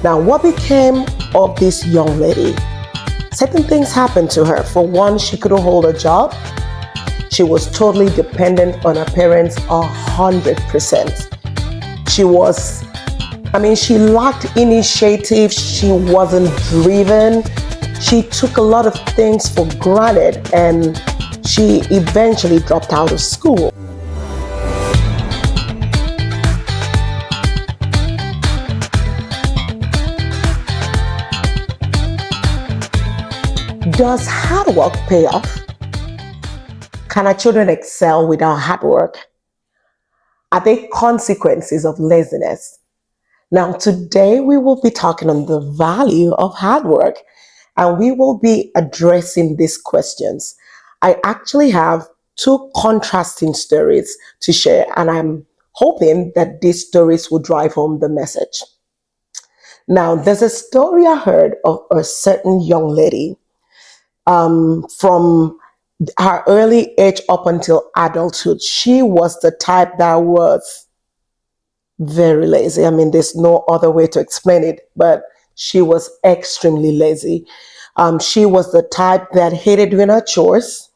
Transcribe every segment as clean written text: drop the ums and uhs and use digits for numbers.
Now, what became of this young lady? Certain things happened to her. For one, she couldn't hold a job. She was totally dependent on her parents 100%. She lacked initiative. She wasn't driven. She took a lot of things for granted and she eventually dropped out of school. Does hard work pay off? Can our children excel without hard work? Are they consequences of laziness? Now, today we will be talking on the value of hard work and we will be addressing these questions. I actually have two contrasting stories to share, and I'm hoping that these stories will drive home the message. Now, there's a story I heard of a certain young lady from her early age up until adulthood. She was the type that was very lazy. There's no other way to explain it, but she was extremely lazy. She was the type that hated doing her chores,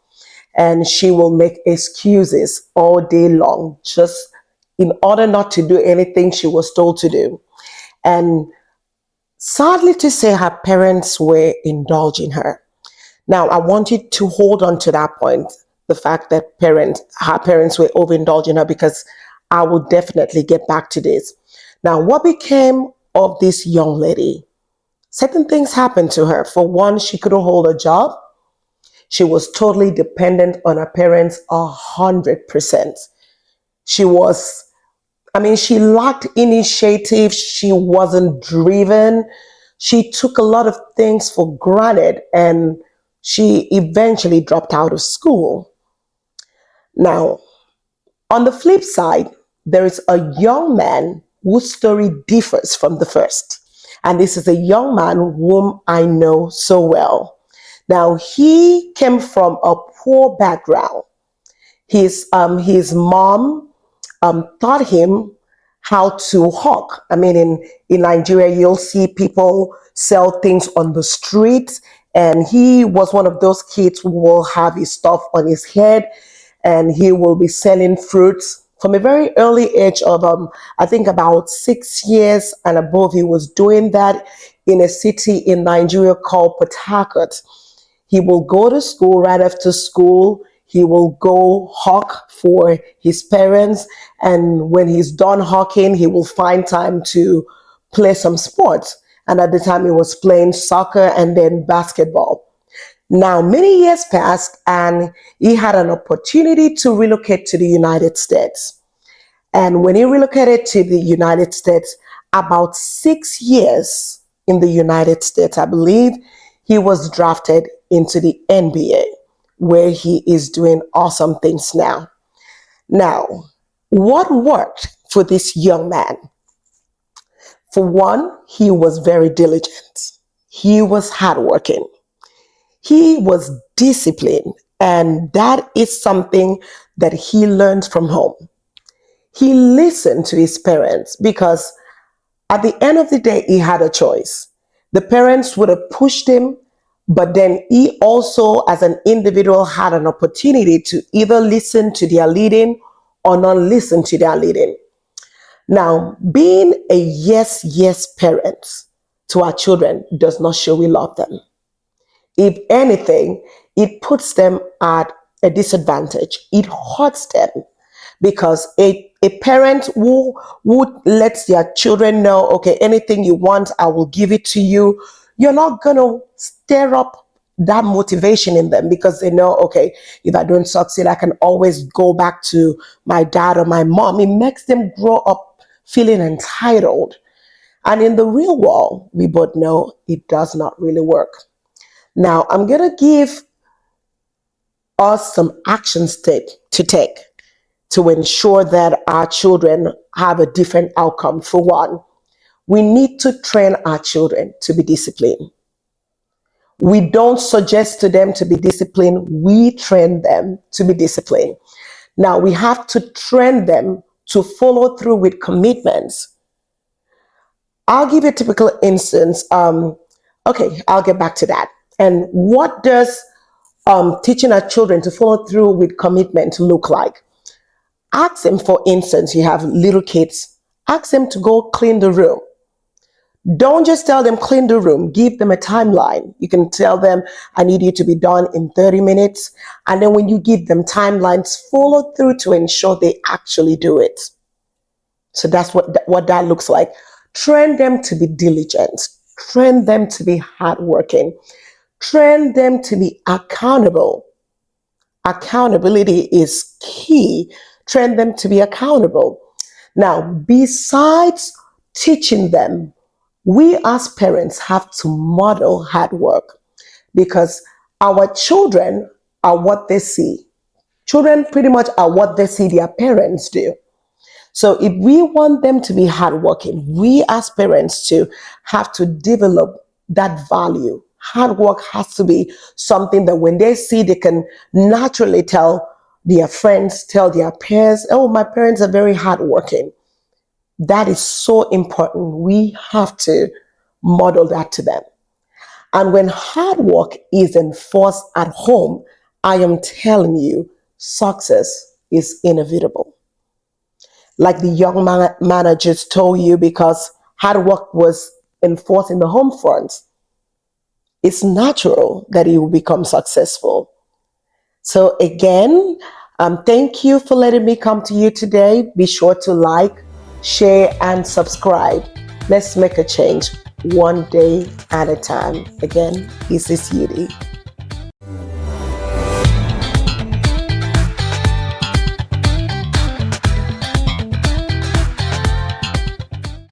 and she will make excuses all day long just in order not to do anything she was told to do. And sadly to say, her parents were indulging her. Now, I want you to hold on to that point, the fact that her parents were overindulging her, because I will definitely get back to this. Now, what became of this young lady? Certain things happened to her. For one, she couldn't hold a job. She was totally dependent on her parents 100%. She lacked initiative. She wasn't driven. She took a lot of things for granted and she eventually dropped out of school. Now, on the flip side, there is a young man whose story differs from the first. And this is a young man whom I know so well. Now, he came from a poor background. His mom taught him how to hawk. In Nigeria, you'll see people sell things on the street, and he was one of those kids who will have his stuff on his head, and he will be selling fruits from a very early age of, I think about 6 years and above. He was doing that in a city in Nigeria called Port Harcourt. He will go to school. Right after school, he will go hawk for his parents. And when he's done hawking, he will find time to play some sports. And at the time, he was playing soccer and then basketball. Now, many years passed and he had an opportunity to relocate to the United States. And when he relocated to the United States, about 6 years in the United States, I believe, he was drafted into the NBA, where he is doing awesome things now. Now, what worked for this young man? For one, he was very diligent. He was hardworking. He was disciplined, and that is something that he learned from home. He listened to his parents because at the end of the day, he had a choice. The parents would have pushed him, but then he also, as an individual, had an opportunity to either listen to their leading or not listen to their leading. Now, being a yes parent to our children does not show we love them. If anything, it puts them at a disadvantage. It hurts them because a parent who would let their children know, okay, anything you want, I will give it to you. You're not going to stir up that motivation in them because they know, okay, if I don't succeed, I can always go back to my dad or my mom. It makes them grow up feeling entitled. And in the real world, we both know it does not really work. Now, I'm going to give us some actions to take to ensure that our children have a different outcome. For one, we need to train our children to be disciplined. We don't suggest to them to be disciplined. We train them to be disciplined. Now, we have to train them to follow through with commitments. I'll give you a typical instance. Okay, I'll get back to that. And what does teaching our children to follow through with commitment look like? Ask them, for instance, you have little kids, ask them to go clean the room. Don't just tell them clean the room, give them a timeline. You can tell them, I need you to be done in 30 minutes. And then when you give them timelines, follow through to ensure they actually do it. So that's what that looks like. Train them to be diligent. Train them to be hardworking. Train them to be accountable. Accountability is key. Train them to be accountable. Now, besides teaching them, we as parents have to model hard work, because our children are what they see. Children pretty much are what they see their parents do. So if we want them to be hardworking, we as parents to have to develop that value. Hard work has to be something that when they see, they can naturally tell their friends, tell their peers, oh, my parents are very hardworking. That is so important. We have to model that to them. And when hard work is enforced at home, I am telling you, success is inevitable. Like the young man just told you, because hard work was enforced in the home front, it's natural that he will become successful. So again, thank you for letting me come to you today. Be sure to like, share, and subscribe. Let's make a change one day at a time. Again, this is Yudi.